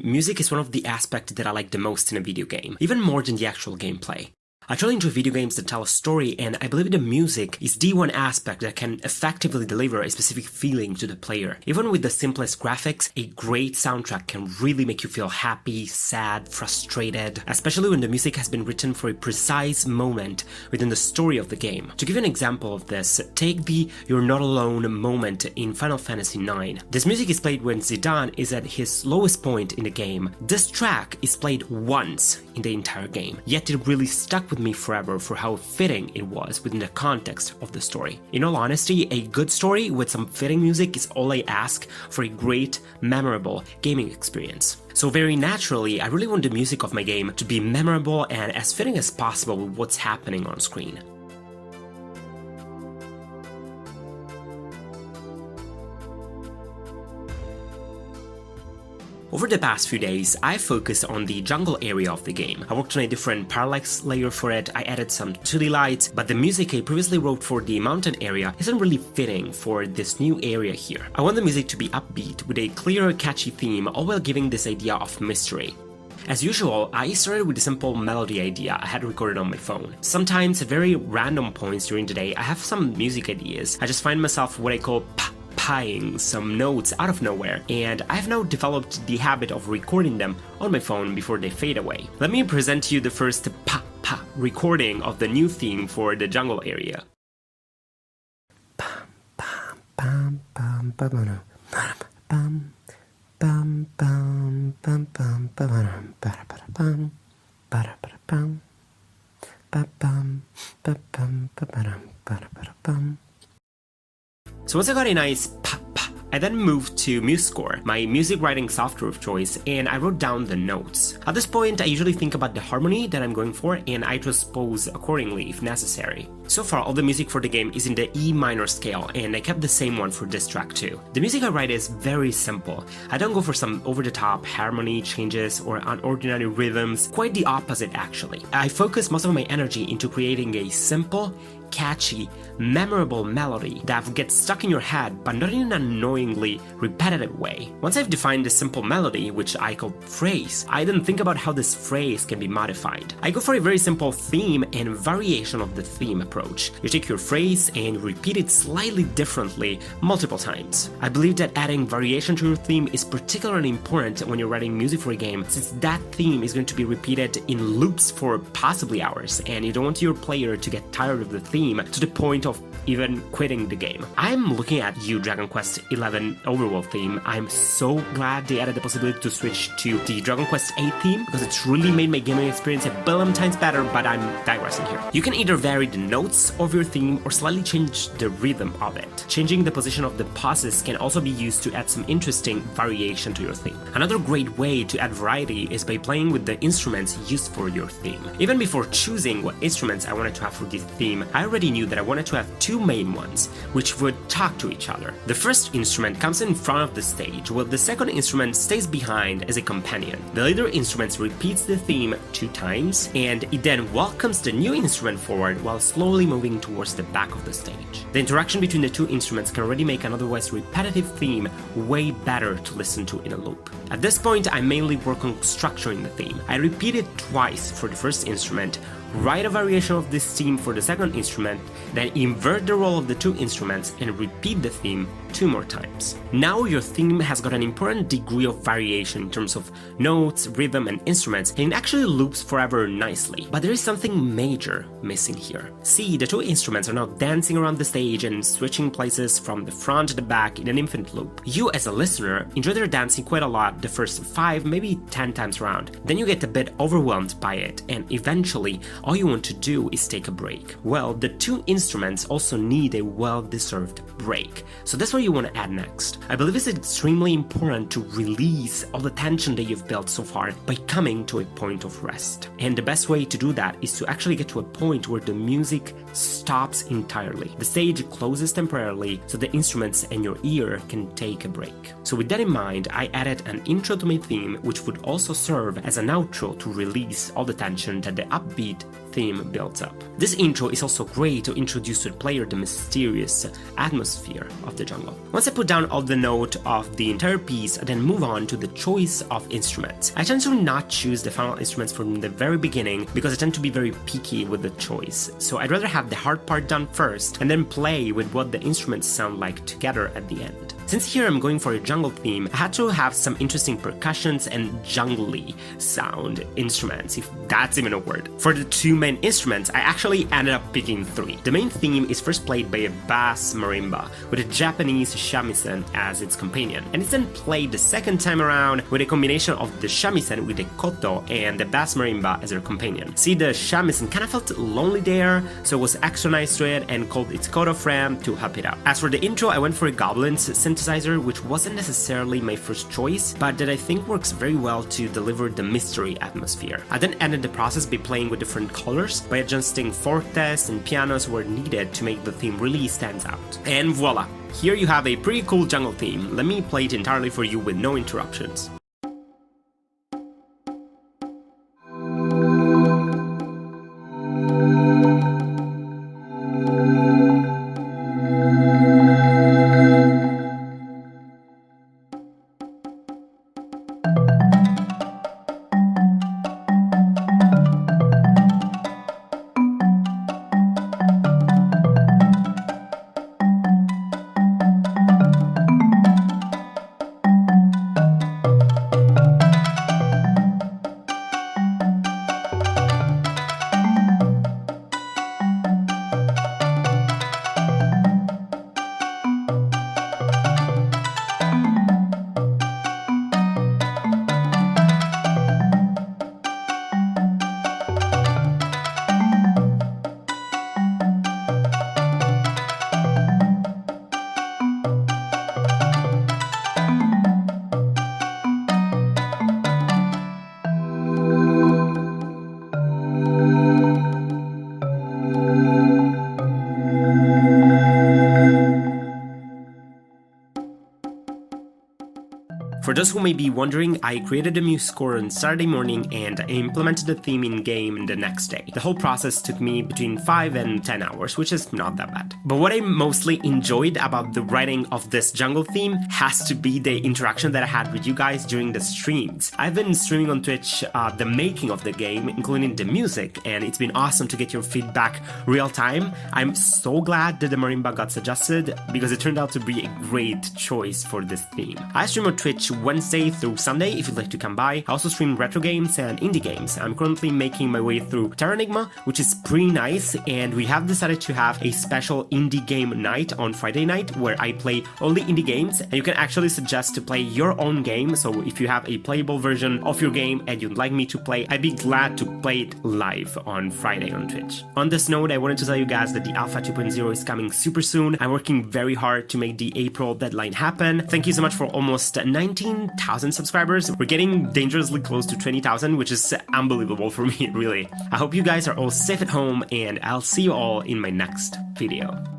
music is one of the aspects that I like the most in a video game, even more than the actual gameplay. I truly enjoy video games that tell a story, and I believe the music is the one aspect that can effectively deliver a specific feeling to the player. Even with the simplest graphics, a great soundtrack can really make you feel happy, sad, frustrated, especially when the music has been written for a precise moment within the story of the game. To give you an example of this, take the "You're Not Alone" moment in Final Fantasy IX. This music is played when Zidane is at his lowest point in the game. This track is played once in the entire game, yet it really stuck with me forever for how fitting it was within the context of the story. In all honesty, a good story with some fitting music is all I ask for a great, memorable gaming experience. So very naturally, I really want the music of my game to be memorable and as fitting as possible with what's happening on screen. Over the past few days, I focused on the jungle area of the game. I worked on a different parallax layer for it, I added some 2D lights, but the music I previously wrote for the mountain area isn't really fitting for this new area here. I want the music to be upbeat, with a clear, catchy theme, all while giving this idea of mystery. As usual, I started with a simple melody idea I had recorded on my phone. Sometimes at very random points during the day, I have some music ideas. I just find myself what I call pieing some notes out of nowhere, and I've now developed the habit of recording them on my phone before they fade away. Let me present to you the first recording of the new theme for the jungle area. So once I got a nice I then moved to MuseScore, my music writing software of choice, and I wrote down the notes. At this point, I usually think about the harmony that I'm going for, and I transpose accordingly if necessary. So far, all the music for the game is in the E minor scale, and I kept the same one for this track too. The music I write is very simple. I don't go for some over-the-top harmony changes or unordinary rhythms, quite the opposite actually. I focus most of my energy into creating a simple, catchy, memorable melody that gets stuck in your head but not in an annoyingly repetitive way. Once I've defined the simple melody, which I call phrase, I then think about how this phrase can be modified. I go for a very simple theme and variation of the theme approach. You take your phrase and repeat it slightly differently multiple times. I believe that adding variation to your theme is particularly important when you're writing music for a game, since that theme is going to be repeated in loops for possibly hours, and you don't want your player to get tired of the theme to the point of even quitting the game. I'm looking at you, Dragon Quest XI overworld theme. I'm so glad they added the possibility to switch to the Dragon Quest VIII theme, because it's really made my gaming experience a billion times better, but I'm digressing here. You can either vary the notes of your theme or slightly change the rhythm of it. Changing the position of the pauses can also be used to add some interesting variation to your theme. Another great way to add variety is by playing with the instruments used for your theme. Even before choosing what instruments I wanted to have for this theme, I already knew that I wanted to have two main ones, which would talk to each other. The first instrument comes in front of the stage, while the second instrument stays behind as a companion. The leader instrument repeats the theme 2 times, and it then welcomes the new instrument forward while slowly moving towards the back of the stage. The interaction between the two instruments can already make an otherwise repetitive theme way better to listen to in a loop. At this point, I mainly work on structuring the theme. I repeat it twice for the first instrument, write a variation of this theme for the second instrument, then invert the role of the two instruments and repeat the theme 2 more times. Now your theme has got an important degree of variation in terms of notes, rhythm, and instruments, and it actually loops forever nicely. But there is something major missing here. See, the two instruments are now dancing around the stage and switching places from the front to the back in an infinite loop. You, as a listener, enjoy their dancing quite a lot the first 5, maybe 10 times around. Then you get a bit overwhelmed by it, and eventually all you want to do is take a break. Well, the two instruments also need a well-deserved break. So that's what you want to add next. I believe it's extremely important to release all the tension that you've built so far by coming to a point of rest. And the best way to do that is to actually get to a point where the music stops entirely. The stage closes temporarily so the instruments and your ear can take a break. So with that in mind, I added an intro to my theme, which would also serve as an outro to release all the tension that the upbeat theme theme builds up. This intro is also great to introduce to the player the mysterious atmosphere of the jungle. Once I put down all the note of the entire piece, I then move on to the choice of instruments. I tend to not choose the final instruments from the very beginning because I tend to be very picky with the choice. So I'd rather have the hard part done first and then play with what the instruments sound like together at the end. Since here I'm going for a jungle theme, I had to have some interesting percussions and jungly sound instruments, if that's even a word. For the two main instruments, I actually ended up picking three. The main theme is first played by a bass marimba, with a Japanese shamisen as its companion, and it's then played the second time around with a combination of the shamisen with the koto and the bass marimba as their companion. See, the shamisen kind of felt lonely there, so I was extra nice to it and called its koto friend to help it out. As for the intro, I went for a goblin's synthesizer, which wasn't necessarily my first choice, but that I think works very well to deliver the mystery atmosphere. I then ended the process by playing with different colors, by adjusting fortes and pianos where needed to make the theme really stand out. And voila! Here you have a pretty cool jungle theme. Let me play it entirely for you with no interruptions. For those who may be wondering, I created a MuseScore on Saturday morning and I implemented the theme in-game the next day. The whole process took me between 5 and 10 hours, which is not that bad. But what I mostly enjoyed about the writing of this jungle theme has to be the interaction that I had with you guys during the streams. I've been streaming on Twitch the making of the game, including the music, and it's been awesome to get your feedback real time. I'm so glad that the marimba got suggested because it turned out to be a great choice for this theme. I stream on Twitch Wednesday through Sunday if you'd like to come by. I also stream retro games and indie games. I'm currently making my way through Terra Enigma, which is pretty nice, and we have decided to have a special indie game night on Friday night where I play only indie games, and you can actually suggest to play your own game. So if you have a playable version of your game and you'd like me to play, I'd be glad to play it live on Friday on Twitch. On this note, I wanted to tell you guys that the Alpha 2.0 is coming super soon. I'm working very hard to make the April deadline happen. Thank you so much for almost 19,000 subscribers. We're getting dangerously close to 20,000, which is unbelievable for me, really. I hope you guys are all safe at home, and I'll see you all in my next video.